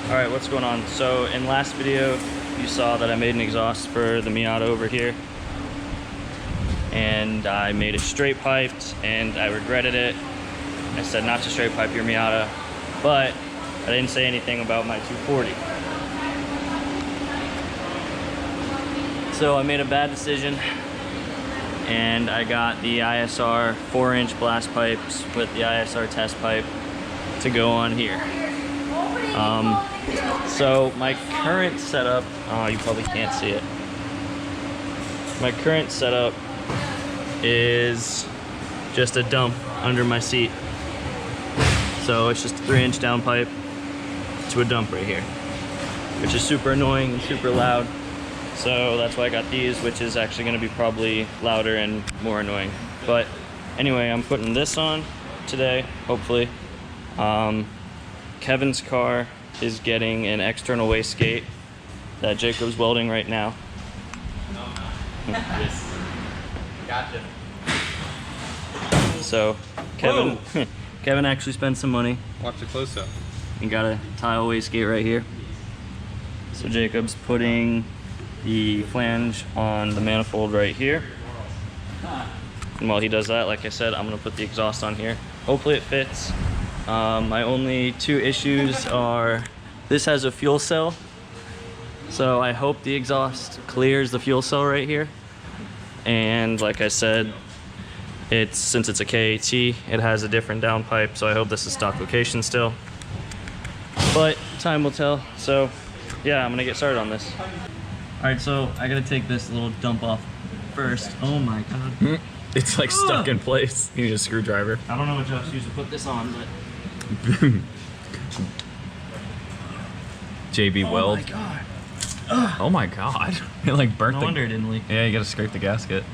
Alright, what's going on? So in last video you saw that I made an exhaust for the Miata over here, and I made it straight piped and I regretted it. I said not to straight pipe your Miata, but I didn't say anything about my 240. So I made a bad decision and I got the ISR 4-inch blast pipes with the ISR test pipe to go on here. So my current setup, oh, you probably can't see it. My current setup is just a dump under my seat. So it's just a 3-inch down pipe to a dump right here, which is super annoying and super loud. So that's why I got these, which is actually going to be probably louder and more annoying. But anyway, I'm putting this on today, hopefully. Kevin's car is getting an external wastegate that Jacob's welding right now. Yes. Gotcha. So Kevin actually spent some money. Watch the close up. And got a tile wastegate right here. So Jacob's putting the flange on the manifold right here. And while he does that, like I said, I'm gonna put the exhaust on here. Hopefully it fits. My only two issues are, this has a fuel cell, so I hope the exhaust clears the fuel cell right here. And like I said, since it's a KAT, it has a different downpipe, so I hope this is stock location still. But time will tell, so yeah, I'm gonna get started on this. Alright, so I gotta take this little dump off first. Oh my god. It's like stuck in place. You need a screwdriver. I don't know what Josh used to put this on, but... JB Weld. Oh my god. Oh my god. It like burnt No wonder it didn't leak. Yeah, you gotta scrape the gasket.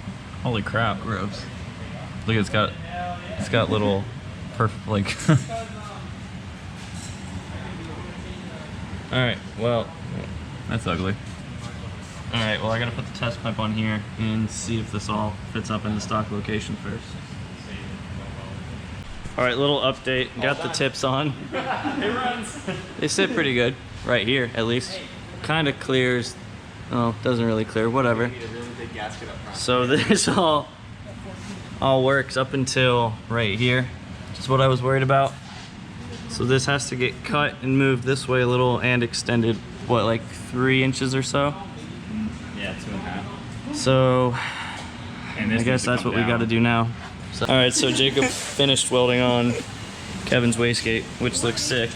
Holy crap. Gross. Look, it's got little like Alright, well... that's ugly. Alright, well I gotta put the test pipe on here and see if this all fits up in the stock location first. Alright, little update. Got the tips on. It runs. They sit pretty good. Right here, at least. Kinda clears. Oh, doesn't really clear. Whatever. So this all works up until right here. Just what I was worried about. So this has to get cut and moved this way a little and extended, what, like 3 inches or so? Yeah, 2.5. So And I guess that's what we got to do now. So, all right, so Jacob finished welding on Kevin's wastegate, which looks sick.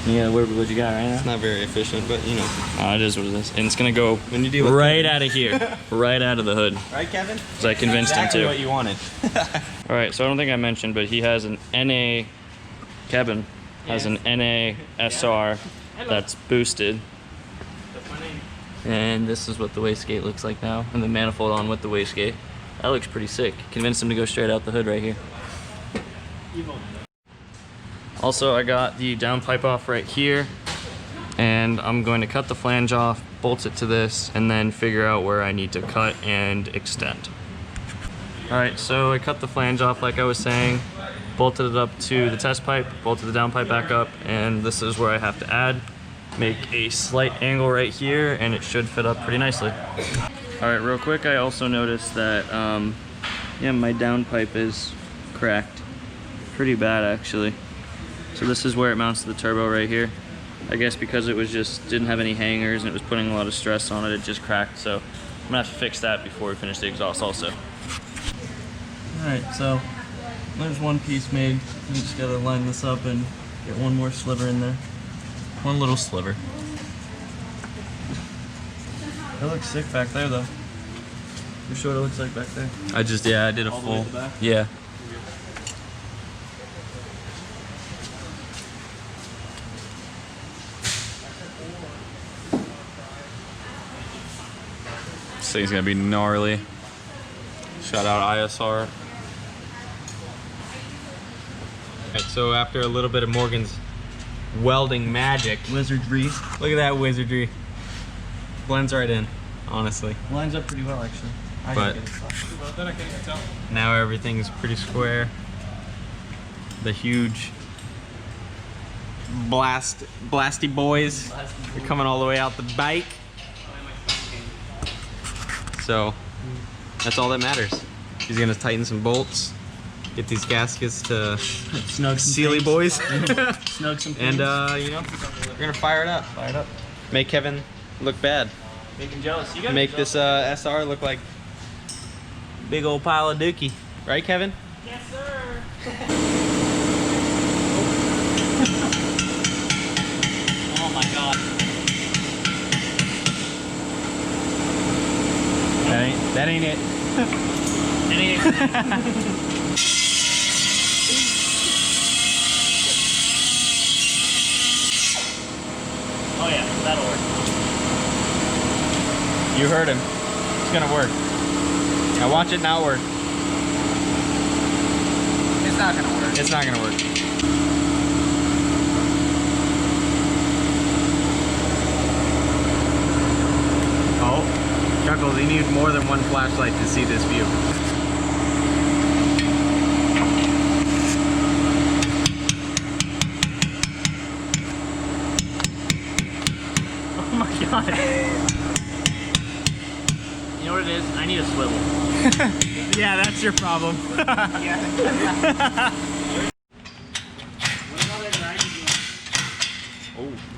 Yeah, what you got right now? It's not very efficient, but you know. It is what it is, and it's gonna go When you deal with right out of here, right out of the hood. Right, Kevin? Because I convinced exactly him what to. you wanted. All right, so I don't think I mentioned, but he has an NA. Kevin has an NA SR that's boosted. And this is what the wastegate looks like now, and the manifold on with the wastegate. That looks pretty sick. Convinced him to go straight out the hood right here. Also, I got the downpipe off right here, and I'm going to cut the flange off, bolt it to this, and then figure out where I need to cut and extend. Alright, so I cut the flange off like I was saying, bolted it up to the test pipe, bolted the downpipe back up, and this is where I have to add. Make a slight angle right here, and it should fit up pretty nicely. Alright, real quick, I also noticed that yeah, my downpipe is cracked. Pretty bad, actually. So this is where it mounts to the turbo right here. I guess because it was didn't have any hangers and it was putting a lot of stress on it, it just cracked. So I'm gonna have to fix that before we finish the exhaust also. Alright, so there's one piece made. You just gotta line this up and get one more sliver in there. One little sliver. It looks sick back there though. You sure what it looks like back there? I did a All the way full. to the back? Yeah. This thing's gonna be gnarly. Shout out ISR. Alright, so after a little bit of Morgan's welding magic, Wizardry. look at that wizardry. Blends right in, honestly. Lines up pretty well actually. But now everything's pretty square. The huge blasty boys. They're coming all the way out the bike. So that's all that matters. He's gonna tighten some bolts, get these gaskets to Sealy boys, Snug some and you know, we're gonna fire it up. Make Kevin look bad. Make him jealous. You gotta Make this SR look like big old pile of dookie, right, Kevin? Yes, sir. Oh my god. That ain't it. Oh yeah, that'll work. You heard him. It's gonna work. Now watch it not work. It's not gonna work. It's not gonna work. Oh, Chuckles, you need more than one flashlight to see this view. Oh my god. You know what it is? I need a swivel. Yeah, that's your problem.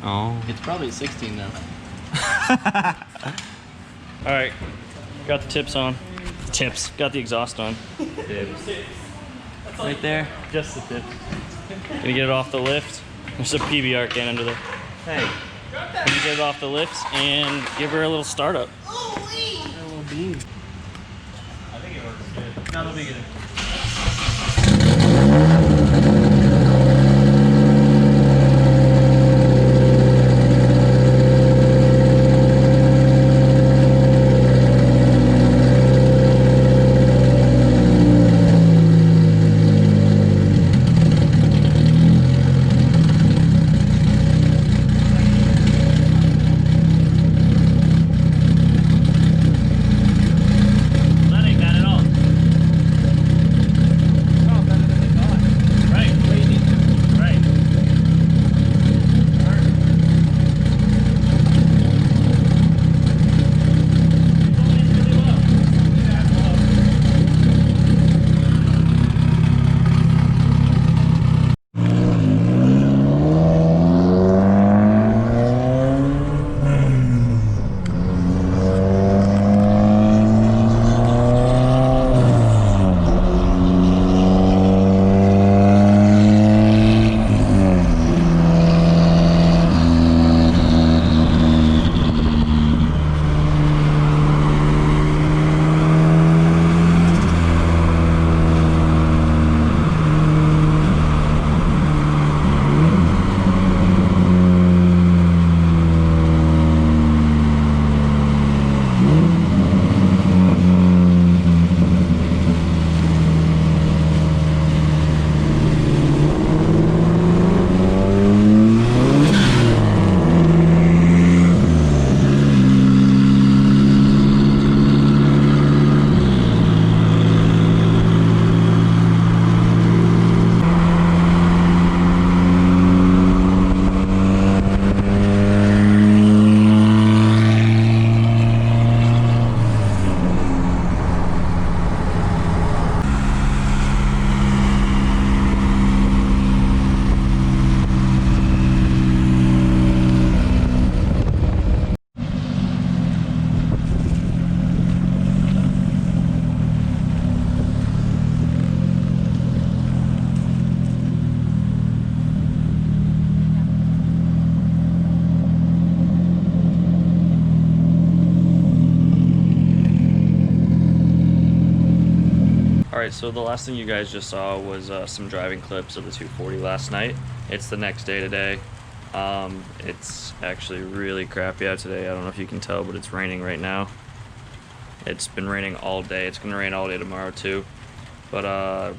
Oh. It's probably 16 now. Alright, got the tips on. Tips. Got the exhaust on. Tips. Right there, just the tips. Gonna get it off the lift. There's a PBR can under there. Hey. Gonna get it off the lift and give her a little startup. I think it works good. No, it'll be good. That ain't bad at all. Right. Right. Alright, so the last thing you guys just saw was some driving clips of the 240 last night. It's the next day today. It's actually really crappy out today. I don't know if you can tell, but it's raining right now. It's been raining all day. It's going to rain all day tomorrow too. But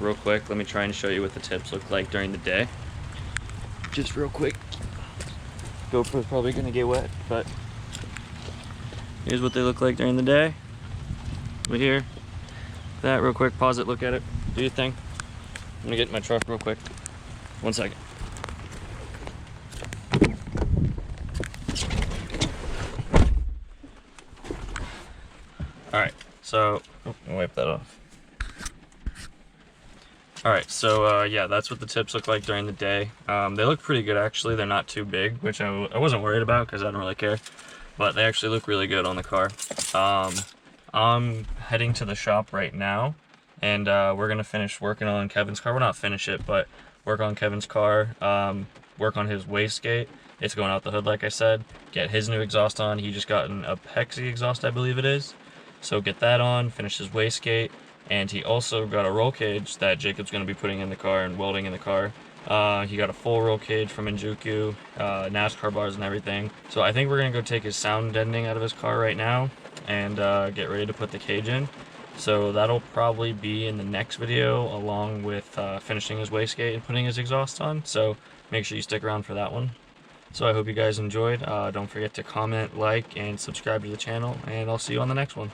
real quick, let me try and show you what the tips look like during the day. Just real quick. GoPro's probably going to get wet, but here's what they look like during the day. Over here. That real quick, pause it, look at it, do your thing. I'm gonna get in my truck real quick. 1 second. Alright, so, wipe that off. Alright, so yeah, that's what the tips look like during the day. They look pretty good actually, they're not too big, which I wasn't worried about because I don't really care. But they actually look really good on the car. I'm heading to the shop right now, and we're going to finish working on Kevin's car. Well, not finish it, but work on Kevin's car, work on his wastegate. It's going out the hood like I said. Get his new exhaust on. He just got an Apexi exhaust, I believe it is. So get that on, finish his wastegate. And he also got a roll cage that Jacob's going to be putting in the car and welding in the car. He got a full roll cage from Injuku, NASCAR bars and everything. So I think we're going to go take his sound deadening out of his car right now and get ready to put the cage in. So that'll probably be in the next video along with finishing his wastegate and putting his exhaust on. So make sure you stick around for that one. So I hope you guys enjoyed. Don't forget to comment, like, and subscribe to the channel, and I'll see you on the next one.